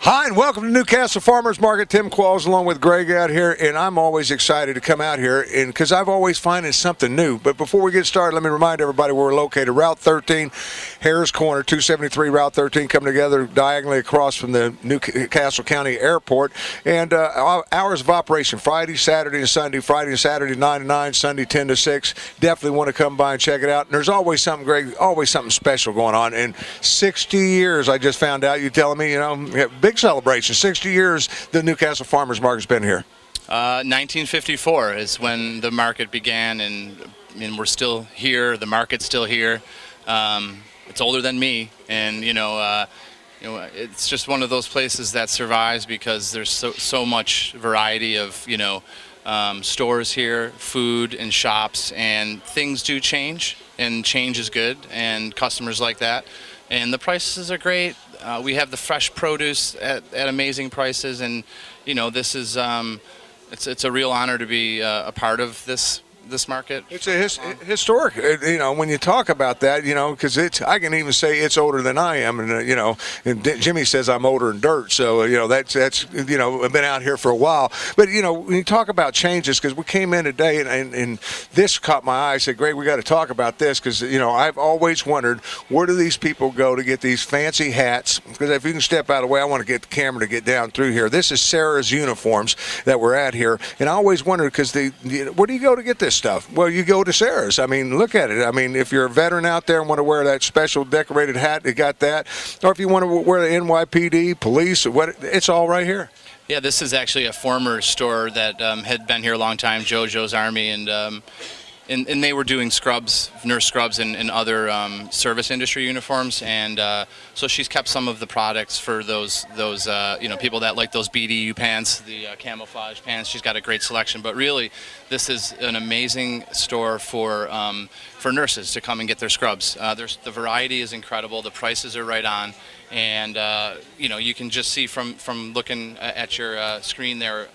Hi, and welcome to Newcastle Farmers Market. Tim Qualls along with Greg out here, and I'm always excited to come out here and because I've always finding something new. But before we get started, let me remind everybody where we're located. Route 13, Harris Corner, 273 Route 13, coming together diagonally across from the Newcastle County Airport. And hours of operation, Friday, Saturday, and Sunday. Friday and Saturday, 9 to 9, Sunday, 10 to 6. Definitely want to come by and check it out. And there's always something, Greg, always something special going on. And 60 years, I just found out, you telling me, big celebration. 60 years the Newcastle Farmers Market's been here. 1954 is when the market began, and we're still here. The market's still here. It's older than me, and it's just one of those places that survives because there's so much variety of stores here, food and shops, and things do change, and change is good, and customers like that, and the prices are great. We have the fresh produce at amazing prices, and this is it's a real honor to be a part of this market. It's a historic, when you talk about that, because I can even say it's older than I am, and and Jimmy says I'm older than dirt, so that's I've been out here for a while. But when you talk about changes, because we came in today and this caught my eye. I said, Greg, we got to talk about this because I've always wondered, where do these people go to get these fancy hats? Because if you can step out of the way, I want to get the camera to get down through here. This is Sarah's Uniforms that we're at here, and I always wondered because where do you go to get this stuff? Well, you go to Sarah's. Look at it. If you're a veteran out there and want to wear that special decorated hat, they got that. Or if you want to wear the NYPD, police, it's all right here. Yeah, this is actually a former store that had been here a long time, JoJo's Army, and they were doing scrubs, nurse scrubs, and other service industry uniforms, and so she's kept some of the products for those people that like those BDU pants, the camouflage pants. She's got a great selection, but really, this is an amazing store for nurses to come and get their scrubs. The variety is incredible. The prices are right on. And you can just see from looking at your screen there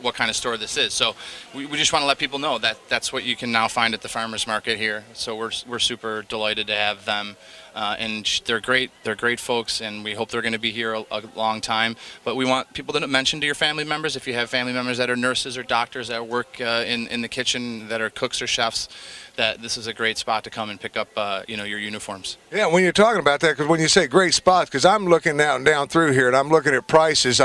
what kind of store this is. So we just want to let people know that that's what you can now find at the farmers market here. So we're super delighted to have them, and they're great folks, and we hope they're going to be here a long time. But we want people to mention to your family members, if you have family members that are nurses or doctors that work in the kitchen, that are cooks or chefs, that this is a great spot to come and pick up your uniforms. Yeah, when you're talking about that, because when you say great spots, because I'm looking down through here and I'm looking at prices.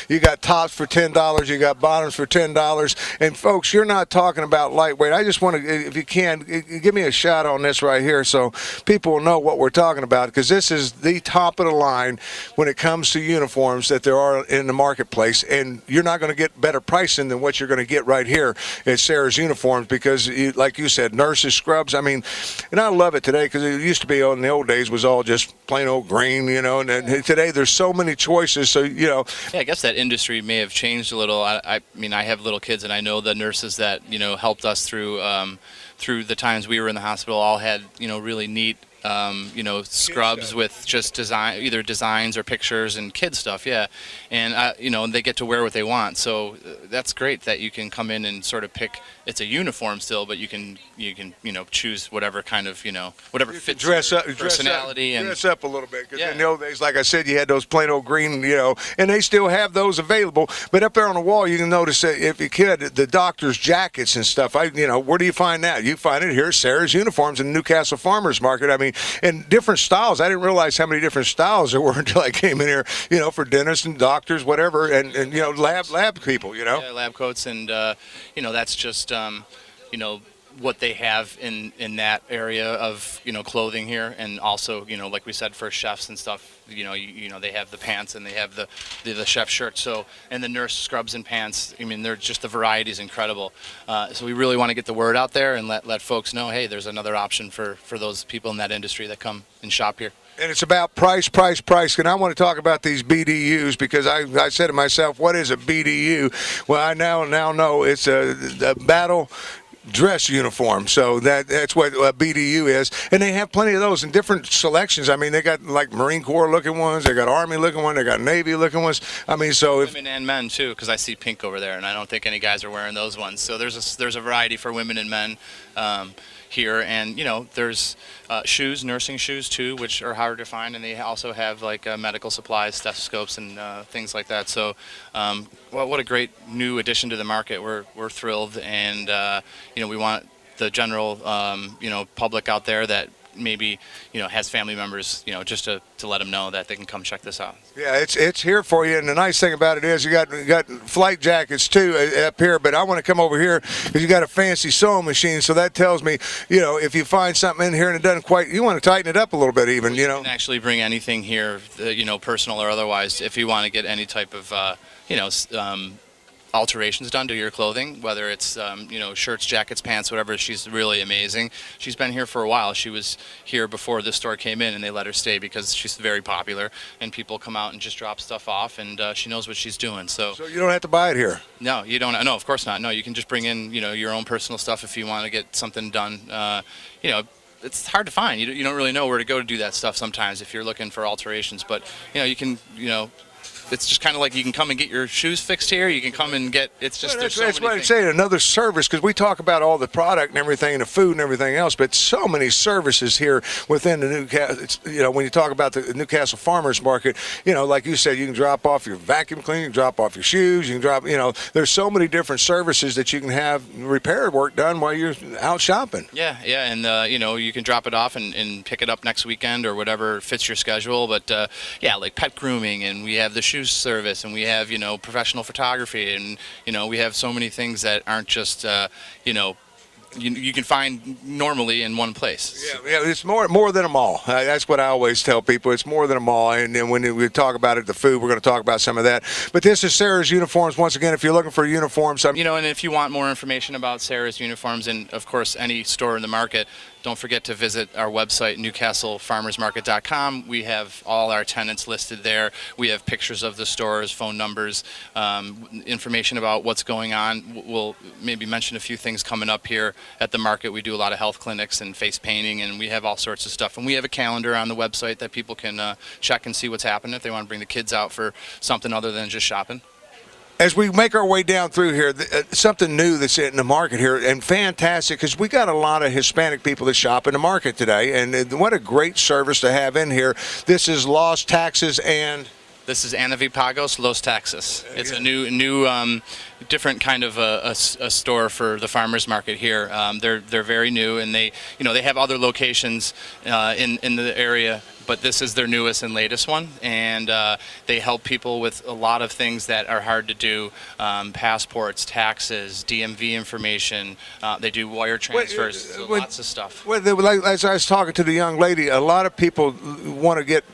You got tops for $10, you got bottoms for $10, and folks, you're not talking about lightweight. I just want to, if you can, give me a shot on this right here so people will know what we're talking about, because this is the top of the line when it comes to uniforms that there are in the marketplace, and you're not going to get better pricing than what you're going to get right here at Sarah's Uniforms, because like you said, nurses, scrubs, and I love it today because it used to be in the old days was all just plain old green, and today there's so many choices, so Yeah, I guess that industry may have changed a little. I have little kids, and I know the nurses that helped us through the times we were in the hospital all had really neat scrubs with just either designs or pictures and kid stuff, yeah, and they get to wear what they want. So that's great that you can come in and sort of pick. It's a uniform still, but you can choose whatever kind of whatever fits dress your up, personality and dress up a little bit. Because yeah. in the old days, like I said, you had those plain old green, and they still have those available. But up there on the wall, you can notice that if you could, the doctor's jackets and stuff. Where do you find that? You find it here at Sarah's Uniforms in the Newcastle Farmers Market. And different styles. I didn't realize how many different styles there were until I came in here, for dentists and doctors, whatever, and lab people, Yeah, lab coats, and that's just what they have in that area of clothing here, and also like we said, for chefs and stuff, they have the pants and they have the chef shirt, so, and the nurse scrubs and pants. They're just, the variety is incredible. So we really want to get the word out there and let folks know, hey, there's another option for those people in that industry that come and shop here. And it's about price. And I want to talk about these BDUs because I said to myself, what is a BDU? Well, I now know it's a battle dress uniform, so that's what a BDU is, and they have plenty of those in different selections. They got like Marine Corps looking ones, they got Army looking ones, they got Navy looking ones. So women and men too, because I see pink over there, and I don't think any guys are wearing those ones. So there's a variety for women and men. here. And there's shoes, nursing shoes too, which are harder to find, and they also have like medical supplies, stethoscopes, and things like that. So, well, what a great new addition to the market. We're thrilled, and we want the general public out there that maybe has family members, just to let them know that they can come check this out. Yeah, it's here for you, and the nice thing about it is you got flight jackets too up here. But I want to come over here because you got a fancy sewing machine, so that tells me if you find something in here and it doesn't quite, you want to tighten it up a little bit even. You can actually bring anything here, personal or otherwise, if you want to get any type of alterations done to your clothing, whether it's shirts, jackets, pants, whatever. She's really amazing. She's been here for a while. She was here before this store came in, and they let her stay because she's very popular, and people come out and just drop stuff off, and she knows what she's doing. So you don't have to buy it here. No, you don't. No, of course not. No, you can just bring in your own personal stuff if you want to get something done. It's hard to find. You don't really know where to go to do that stuff sometimes if you're looking for alterations, but you can it's just kind of like you can come and get your shoes fixed here. You can come and get. It's just there's so many that's what I'm things. saying. Another service, because we talk about all the product and everything, and the food and everything else, but so many services here within the Newcastle. When you talk about the Newcastle Farmers Market, like you said, you can drop off your vacuum cleaner, you can drop off your shoes, you can drop. There's so many different services that you can have repair work done while you're out shopping. Yeah, and you can drop it off and pick it up next weekend or whatever fits your schedule. But like pet grooming, and we have the shoe service, and we have professional photography, and we have so many things that aren't just you can find normally in one place. Yeah, it's more than a mall. That's what I always tell people. It's more than a mall. And then when we talk about it, the food, we're going to talk about some of that. But this is Sarah's Uniforms. Once again, if you're looking for uniforms, and if you want more information about Sarah's Uniforms, and of course any store in the market, don't forget to visit our website, newcastlefarmersmarket.com. We have all our tenants listed there. We have pictures of the stores, phone numbers, information about what's going on. We'll maybe mention a few things coming up here at the market. We do a lot of health clinics and face painting, and we have all sorts of stuff. And we have a calendar on the website that people can check and see what's happening if they want to bring the kids out for something other than just shopping. As we make our way down through here, something new that's in the market here, and fantastic, because we got a lot of Hispanic people that shop in the market today, and what a great service to have in here. This is Los Taxes and... This is Ana V. Pagos Los Taxes. It's a new different kind of a store for the farmers market here. They're very new, and they have other locations in the area, but this is their newest and latest one, and they help people with a lot of things that are hard to do: passports, taxes, DMV information. They do wire transfers, lots of stuff. As I was talking to the young lady, a lot of people want to get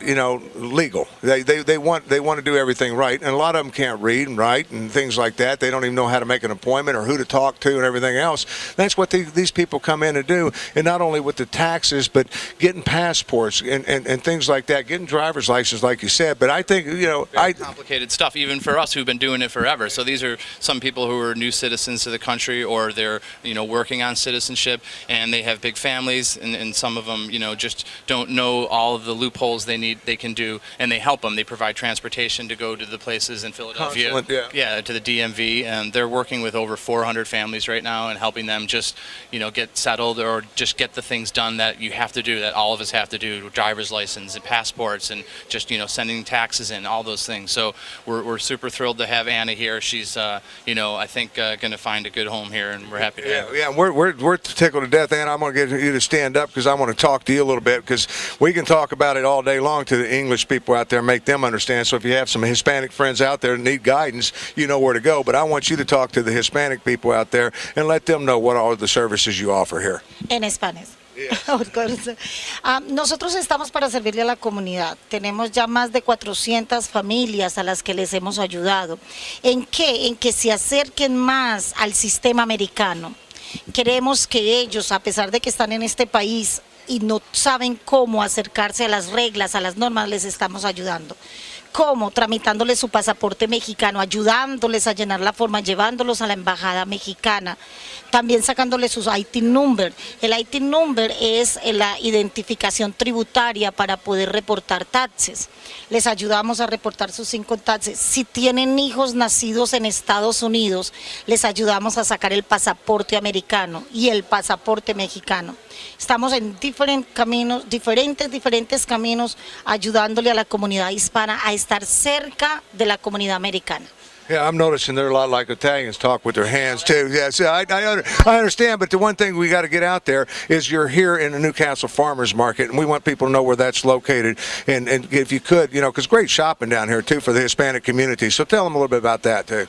legal. They want to do everything right, and a lot of them can't read and write and things like that. They don't even know how to make an appointment or who to talk to and everything else. That's what these people come in to do, and not only with the taxes, but getting passports and things like that, getting driver's license, like you said. But I think very complicated stuff, even for us who've been doing it forever. So these are some people who are new citizens to the country, or they're working on citizenship, and they have big families, and some of them just don't know all of the loopholes they can do, and they help them. They provide transportation to go to the places in Philadelphia, to the DMV, and they're working with over 400 families right now and helping them just get settled or just get the things done that you have to do, that all of us have to do: driver's license and passports, and just sending taxes in, all those things. So we're super thrilled to have Anna here. She's I think going to find a good home here, and we're happy to have her. Yeah, we're tickled to death, Anna. I'm going to get you to stand up because I want to talk to you a little bit, because we can talk about it all day long to the English people out there, make them understand. So if you have some Hispanic friends out there that need guidance, you know where to go. But I want you to talk to the Hispanic people out there and let them know what all the services you offer here. En Spanish. Of course. Nosotros estamos para servirle a la comunidad. Tenemos ya más de 400 familias a las que les hemos ayudado. ¿En qué? En que se acerquen más al sistema americano. Queremos que ellos, a pesar de que están en este país y no saben cómo acercarse a las reglas, a las normas, les estamos ayudando. ¿Cómo? Tramitándoles su pasaporte mexicano, ayudándoles a llenar la forma, llevándolos a la embajada mexicana, también sacándoles sus IT number. El IT number es la identificación tributaria para poder reportar taxes. Les ayudamos a reportar sus 5 taxes. Si tienen hijos nacidos en Estados Unidos, les ayudamos a sacar el pasaporte americano y el pasaporte mexicano. Estamos en diferentes caminos ayudándole a la comunidad hispana a estar cerca de la comunidad americana. Yeah, I'm noticing they're a lot like Italians talk with their hands too. Yeah, so I understand, but the one thing we got to get out there is you're here in the Newcastle Farmers Market, and we want people to know where that's located. And if you could, because great shopping down here too for the Hispanic community. So tell them a little bit about that too.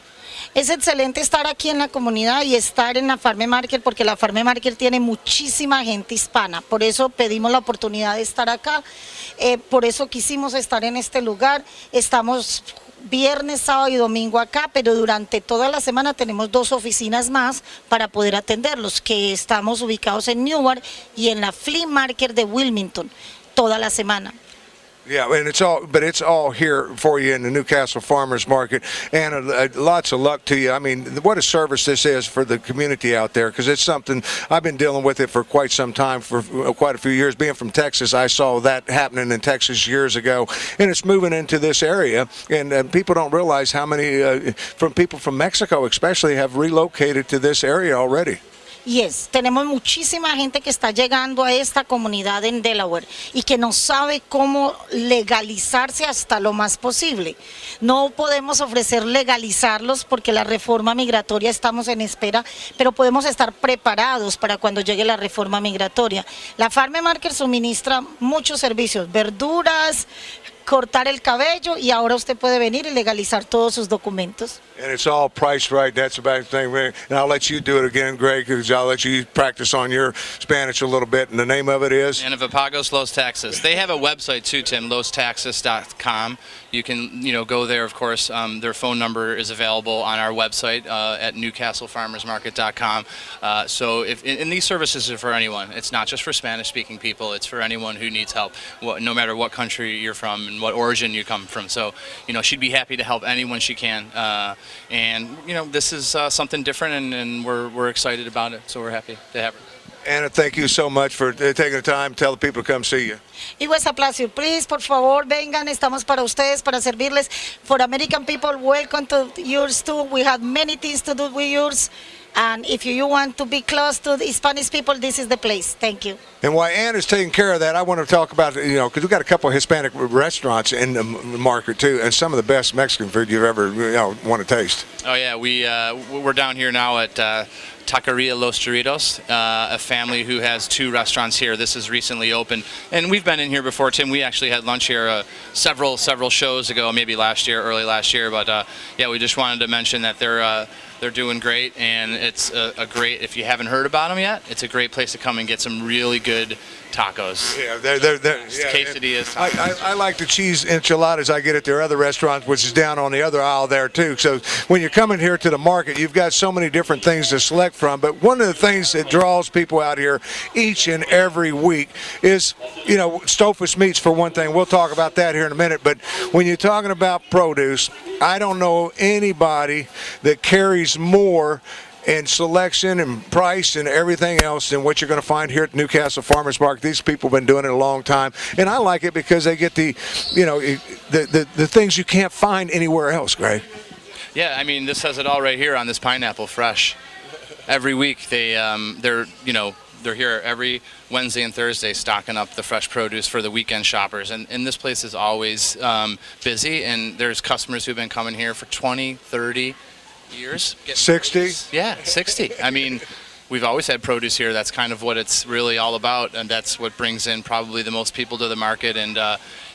Es excelente estar aquí en la comunidad y estar en la Farm Market porque la Farm Market tiene muchísima gente hispana. Por eso pedimos la oportunidad de estar acá, por eso quisimos estar en este lugar. Estamos viernes, sábado y domingo acá, pero durante toda la semana tenemos 2 oficinas más para poder atenderlos, que estamos ubicados en Newark y en la Flea Market de Wilmington toda la semana. Yeah, and it's all here for you in the Newcastle Farmers Market, and lots of luck to you. I mean, what a service this is for the community out there, because it's something I've been dealing with it for quite some time, for quite a few years. Being from Texas, I saw that happening in Texas years ago, and it's moving into this area, and people don't realize how many people from Mexico especially have relocated to this area already. Yes, tenemos muchísima gente que está llegando a esta comunidad en Delaware y que no sabe cómo legalizarse hasta lo más posible. No podemos ofrecer legalizarlos porque la reforma migratoria estamos en espera, pero podemos estar preparados para cuando llegue la reforma migratoria. La Farm Market suministra muchos servicios, verduras, cortar el cabello, y ahora usted puede venir y legalizar todos sus documentos. And it's all priced right. That's about the thing. And I'll let you do it again, Greg, because I'll let you practice on your Spanish a little bit. And the name of it is? Anavapagos Los Taxes. They have a website too, Tim, lostaxes.com. You can, go there, of course. Their phone number is available on our website at newcastlefarmersmarket.com. So and these services are for anyone. It's not just for Spanish-speaking people. It's for anyone who needs help, no matter what country you're from and what origin you come from. So, she'd be happy to help anyone she can. And this is something different, and we're excited about it. So we're happy to have her. Anna, thank you so much for taking the time to tell the people to come see you. It was a pleasure. Please, por favor, vengan. Estamos para ustedes, para servirles. For American people, welcome to yours too. We have many things to do with yours. And if you want to be close to the Spanish people, this is the place. Thank you. And while Anna's taking care of that, I want to talk about, because we've got a couple of Hispanic restaurants in the market too, and some of the best Mexican food you've ever want to taste. Oh yeah, we're down here now at Taqueria Los Churritos, a family who has 2 restaurants here. This is recently opened, and we've been in here before. Tim, we actually had lunch here several shows ago, maybe early last year. But yeah, we just wanted to mention that they're doing great, and it's a great. If you haven't heard about them yet, it's a great place to come and get some really good tacos. Yeah, they're quesadillas. I like the cheese enchiladas I get at their other restaurants, which is down on the other aisle there too. So when you're coming here to the market, you've got so many different things to select from. But one of the things that draws people out here each and every week is, Stofus meats for one thing. We'll talk about that here in a minute. But when you're talking about produce, I don't know anybody that carries more in selection and price and everything else than what you're going to find here at Newcastle Farmers Market. These people have been doing it a long time, and I like it because they get the things you can't find anywhere else, Greg. Yeah, I mean, this says it all right here on this pineapple fresh. Every week they're here every Wednesday and Thursday stocking up the fresh produce for the weekend shoppers. And this place is always busy, and there's customers who've been coming here for 20, 30 years. 60? Yeah, 60. I mean, we've always had produce here. That's kind of what it's really all about, and that's what brings in probably the most people to the market. And,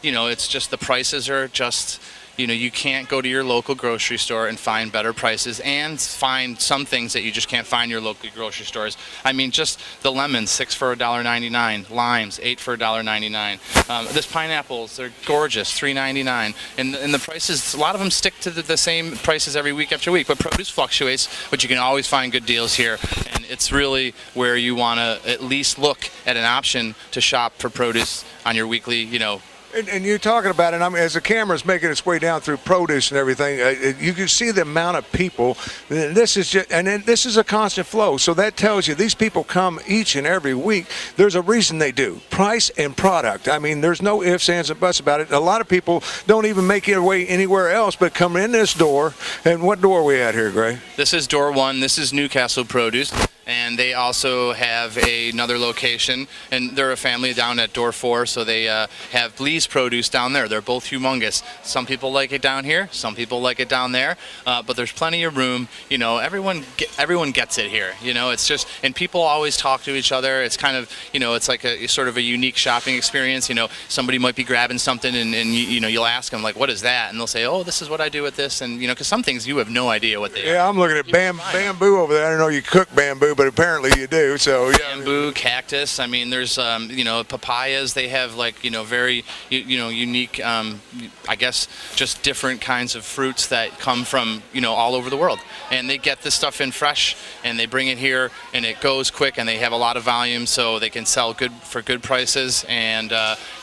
it's just the prices are just... you can't go to your local grocery store and find better prices and find some things that you just can't find in your local grocery stores. I mean, just the lemons, 6 for $1.99. Limes, 8 for $1.99. This pineapples, they're gorgeous, $3.99. And the prices, a lot of them stick to the same prices every week after week. But produce fluctuates, but you can always find good deals here. And it's really where you want to at least look at an option to shop for produce on your weekly, And you're talking about it, I mean, as the camera's making its way down through produce and everything, you can see the amount of people. This is just, and then this is a constant flow. So that tells you these people come each and every week. There's a reason they do. Price and product. I mean, there's no ifs, ands, and buts about it. A lot of people don't even make their way anywhere else but come in this door. And what door are we at here, Gray? This is door 1. This is Newcastle Produce. And they also have another location, and they're a family down at door 4, so they have Blee's Produce down there. They're both humongous. Some people like it down here, some people like it down there, but there's plenty of room. You know, everyone gets it here. You know, it's just, and people always talk to each other. It's kind of, you know, it's like a sort of a unique shopping experience. You know, somebody might be grabbing something, and you know, you'll ask them, like, what is that? And they'll say, oh, this is what I do with this. And, you know, because some things you have no idea what they are. Yeah, I'm looking at bamboo over there. I don't know you cook bamboo, but apparently you do. So yeah. Bamboo, cactus. I mean, there's you know, papayas. They have, like, you know, very you know, unique. I guess just different kinds of fruits that come from, you know, all over the world, and they get this stuff in fresh, and they bring it here, and it goes quick, and they have a lot of volume, so they can sell for good prices, and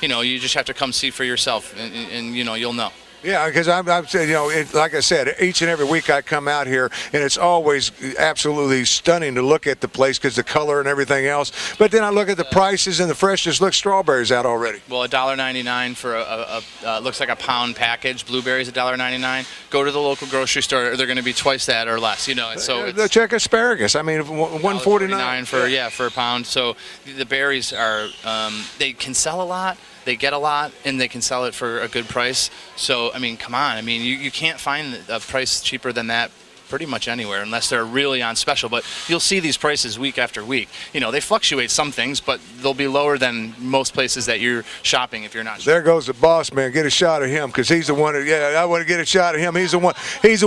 you know, you just have to come see for yourself, and you know, you'll know. Yeah, because I'm saying, you know, like I said, each and every week I come out here, and it's always absolutely stunning to look at the place because the color and everything else. But then I look at the prices and the freshness. Look, strawberries out already. Well, $1.99 for looks like a pound package. Blueberries $1.99. Go to the local grocery store; they're going to be twice that or less. You know, so check asparagus. I mean, $1.49 for a pound. So the berries are they can sell a lot. They get a lot, and they can sell it for a good price. So, I mean, come on. I mean, you can't find a price cheaper than that pretty much anywhere unless they're really on special. But you'll see these prices week after week. You know, they fluctuate some things, but they'll be lower than most places that you're shopping if you're not. There goes the boss man. Get a shot of him because he's the one. I want to get a shot of him. He's the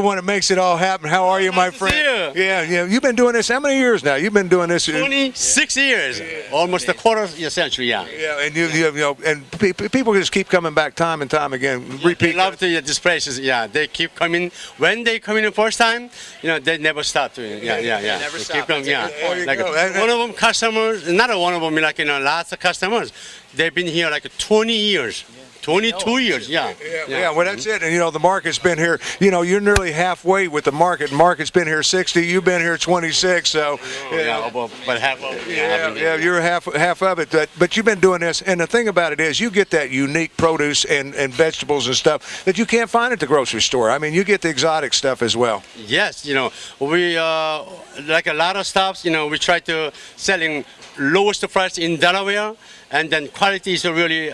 one that makes it all happen. How are you, my friend? Yeah. You've been doing this how many years now? You've been doing this 26 years, almost a quarter century. Yeah. Yeah, and you know, and people just keep coming back time and time again. Repeat. They love these places. Yeah, they keep coming. When they come in the first time, you know, they never stop doing it. Yeah. Never they stop. keep coming. Yeah. Like go. one of them customers, not one of them, like, you know, lots of customers. They've been here like 20 years. 22 years, yeah. Well, that's it. And, you know, the market's been here. You know, you're nearly halfway with the market. Market's been here 60. You've been here 26. So, but half of it. Yeah, you're half of it. But you've been doing this. And the thing about it is you get that unique produce and vegetables and stuff that you can't find at the grocery store. I mean, you get the exotic stuff as well. Yes, you know, we, like a lot of stuff, you know, we try to selling lowest price in Delaware, and then quality is really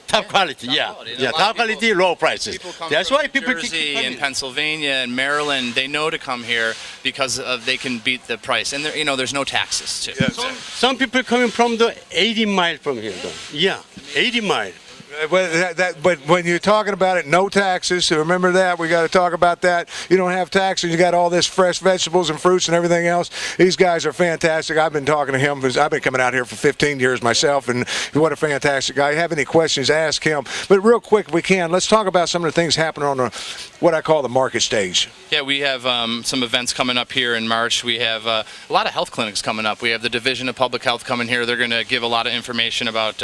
top quality, top quality, low prices. That's why people Jersey and Pennsylvania and Maryland, they know to come here because they can beat the price, and you know, there's no taxes too. Some people coming from the 80 mile from here, though. Yeah, 80 mile. But when you're talking about it, no taxes. So remember that. We got to talk about that. You don't have taxes. You got all this fresh vegetables and fruits and everything else. These guys are fantastic. I've been talking to him because I've been coming out here for 15 years myself, and what a fantastic guy. Have any questions, ask him. But real quick, if we can, let's talk about some of the things happening on what I call the market stage. Yeah, we have some events coming up here in March. We have a lot of health clinics coming up. We have the Division of Public Health coming here. They're going to give a lot of information about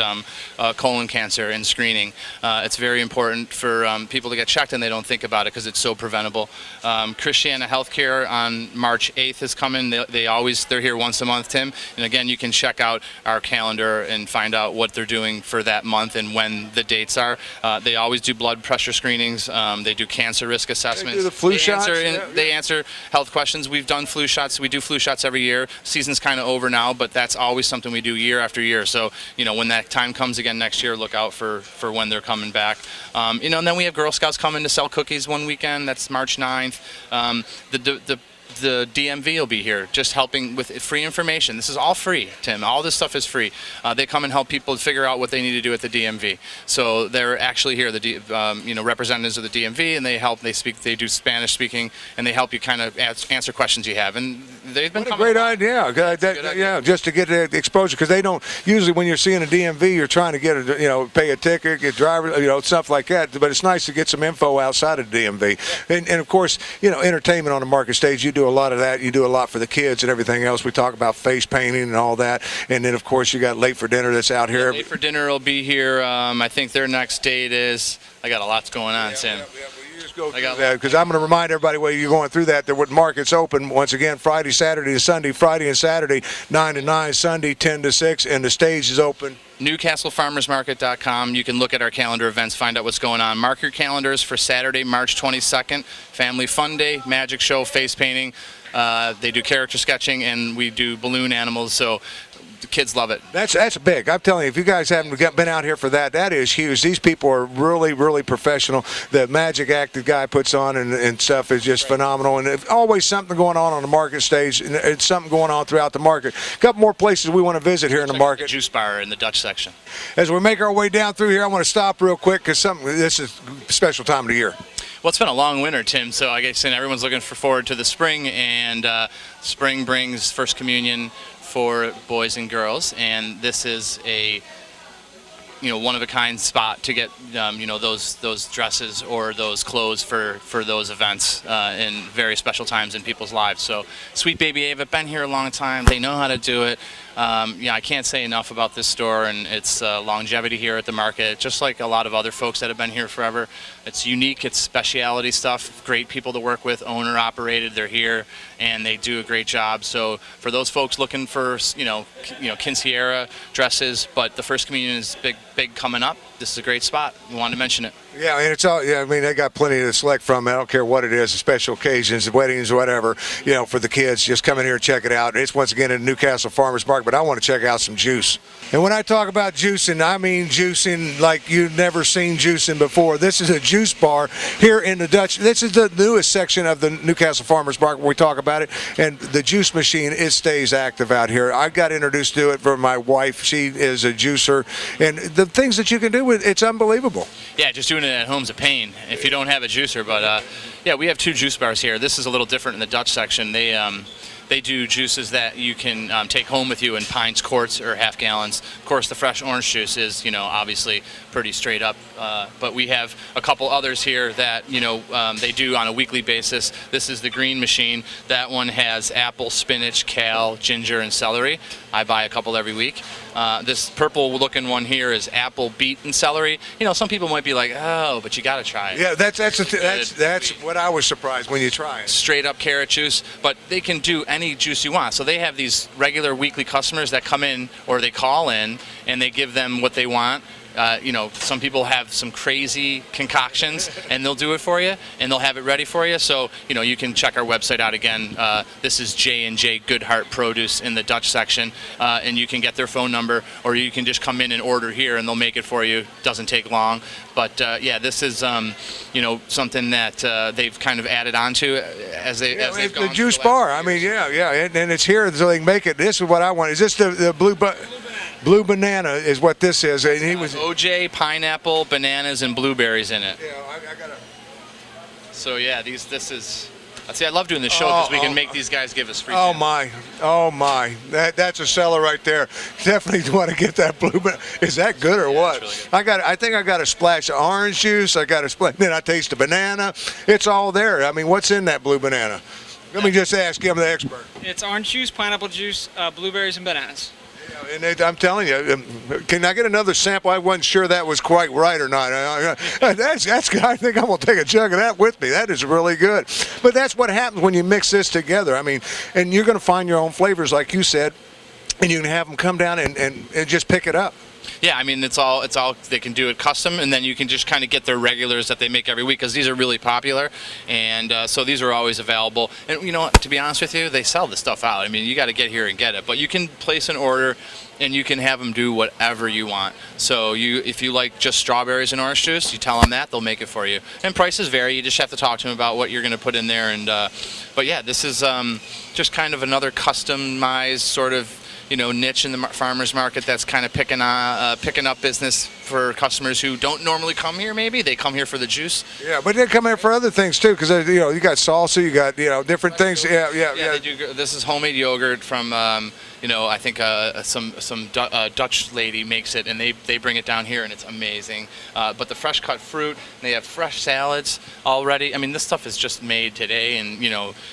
colon cancer and screening. It's very important for people to get checked, and they don't think about it because it's so preventable. Christiana Healthcare on March 8th is coming. They're here once a month, Tim. And again, you can check out our calendar and find out what they're doing for that month and when the dates are. They always do blood pressure screenings. They do cancer risk assessments. They do the flu shots. They answer health questions. We've done flu shots. We do flu shots every year. Season's kind of over now, but that's always something we do year after year. So, you know, when that time comes again next year, look out for when they're coming back. You know, and then we have Girl Scouts coming to sell cookies one weekend. That's March 9th. The DMV will be here just helping with free information. This is all free, Tim. All this stuff is free. They come and help people figure out what they need to do at the DMV. So they're actually here, you know, representatives of the DMV, and they help. They do Spanish speaking, and they help you kind of answer questions you have. And they've been What a coming great along. idea. Good idea. Yeah, just to get the exposure, because they don't usually, when you're seeing a DMV, you're trying to get pay a ticket, get driver, stuff like that. But it's nice to get some info outside of the DMV, and of course, entertainment on the market stage. You do a lot of that. You do a lot for the kids and everything else. We talk about face painting and all that, and then of course you got Late for Dinner that's out here. Late for Dinner will be here. I think their next date is. I got a lot going on, Sam. Because I'm going to remind everybody while you're going through that what market's open once again Friday, Saturday, and Sunday. Friday and Saturday 9 to 9, Sunday 10 to 6, and the stage is open. NewcastleFarmersMarket.com. You can look at our calendar events, find out what's going on. Mark your calendars for Saturday, March 22nd. Family Fun Day, magic show, face painting. They do character sketching, and we do balloon animals. So the kids love it. That's big. I'm telling you, if you guys haven't been out here for that, that is huge. These people are really, really professional. The magic act the guy puts on and stuff is just phenomenal. And there's always something going on the market stage, and it's something going on throughout the market. A couple more places we want to visit here in the market. The juice bar in the Dutch section. As we make our way down through here, I want to stop real quick because this is a special time of the year. Well, it's been a long winter, Tim, so I guess everyone's looking forward to the spring, and spring brings First Communion for boys and girls, and this is a one-of-a-kind spot to get those dresses or those clothes for those events in very special times in people's lives. So Sweet Baby Ava, been here a long time. They know how to do it. I can't say enough about this store and its longevity here at the market. Just like a lot of other folks that have been here forever, it's unique. It's specialty stuff. Great people to work with. Owner operated. They're here and they do a great job. So for those folks looking for quinceañera dresses, but the First Communion is big coming up. This is a great spot. We wanted to mention it. Yeah, and it's all. Yeah, I mean, they got plenty to select from. I don't care what it is, special occasions, weddings, whatever. For the kids, just come in here and check it out. It's once again in Newcastle Farmers Market, but I want to check out some juice. And when I talk about juicing, I mean juicing like you've never seen juicing before. This is a juice bar here in the Dutch. This is the newest section of the Newcastle Farmers Market where we talk about it. And the juice machine, it stays active out here. I got introduced to it from my wife. She is a juicer, and the things that you can do with it's unbelievable. Yeah, just doing it at home is a pain if you don't have a juicer. But we have two juice bars here. This is a little different in the Dutch section. They do juices that you can take home with you in pints, quarts, or half gallons. Of course, the fresh orange juice is, obviously pretty straight up. But we have a couple others here that, they do on a weekly basis. This is the green machine. That one has apple, spinach, kale, ginger, and celery. I buy a couple every week. This purple-looking one here is apple, beet, and celery. Some people might be like, oh, but you got to try it. Yeah, that's what I was surprised when you try it. Straight up carrot juice, but they can do any juice you want. So they have these regular weekly customers that come in or they call in and they give them what they want. Some people have some crazy concoctions and they'll do it for you and they'll have it ready for you. So, you can check our website out again. This is J&J Goodhart Produce in the Dutch section, and you can get their phone number or you can just come in and order here and they'll make it for you. Doesn't take long. But this is, something that they've kind of added on to as they've gone. The juice bar. I mean, and it's here so they can make it. This is what I want. Is this the Blue Banana is what this is. And he was OJ, pineapple, bananas, and blueberries in it. Yeah, I got it. So this is. See, I love doing this show because we can make these guys give us free. Oh samples. my! That's a seller right there. Definitely want to get that blue banana. Is that good or what? It's really good. I think I got a splash of orange juice. I got a splash. Then I taste the banana. It's all there. I mean, what's in that blue banana? Let me just ask him, the expert. It's orange juice, pineapple juice, blueberries, and bananas. And I'm telling you, can I get another sample? I wasn't sure that was quite right or not. That's. I think I'm gonna take a jug of that with me. That is really good. But that's what happens when you mix this together. I mean, and you're gonna find your own flavors, like you said, and you can have them come down and just pick it up. Yeah, I mean, it's all they can do it custom, and then you can just kind of get their regulars that they make every week because these are really popular, and so these are always available. And to be honest with you, they sell the stuff out. I mean, you got to get here and get it, but you can place an order and you can have them do whatever you want. So if you like just strawberries and orange juice, you tell them that, they'll make it for you. And prices vary. You just have to talk to them about what you're going to put in there. And but yeah, this is just kind of another customized sort of niche in the farmers market that's kind of picking up business for customers who don't normally come here. Maybe they come here for the juice. Yeah, but they come here for other things too, because you got salsa, you got different things. Yeah. They do. This is homemade yogurt from I think some Dutch lady makes it, and they bring it down here, and it's amazing. But the fresh cut fruit, they have fresh salads already. I mean, this stuff is just made today, and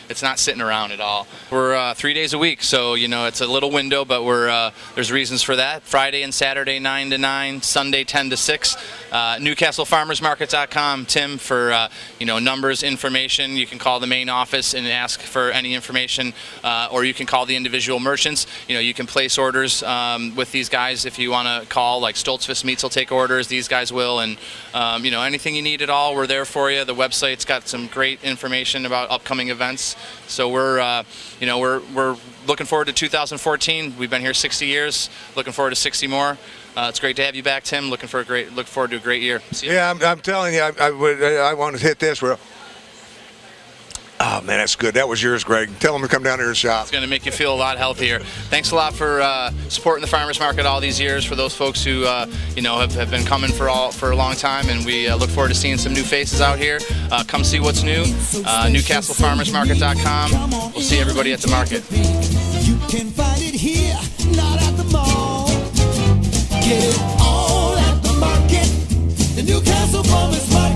it's not sitting around at all. We're 3 days a week, so it's a little window, but there's reasons for that. Friday and Saturday 9 to 9, Sunday 10 to 6. NewcastleFarmersMarket.com. Tim, for numbers, information. You can call the main office and ask for any information, or you can call the individual merchants. You can place orders with these guys if you want to call. Like Stoltzfus Meats will take orders. These guys will, and anything you need at all, we're there for you. The website's got some great information about upcoming events. So we're looking forward to 2014. We've been here 60 years. Looking forward to 60 more. It's great to have you back, Tim. Look forward to a great year. See you. Yeah, I'm telling you, I want to hit this. Oh man, that's good. That was yours, Greg. Tell them to come down here and shop. It's going to make you feel a lot healthier. Thanks a lot for supporting the farmers market all these years. For those folks who have been coming for a long time, and we look forward to seeing some new faces out here. Come see what's new. NewcastleFarmersMarket.com. We'll see everybody at the market. You can find it here, not at the mall. Get it all at the market. The Newcastle Farmers Market.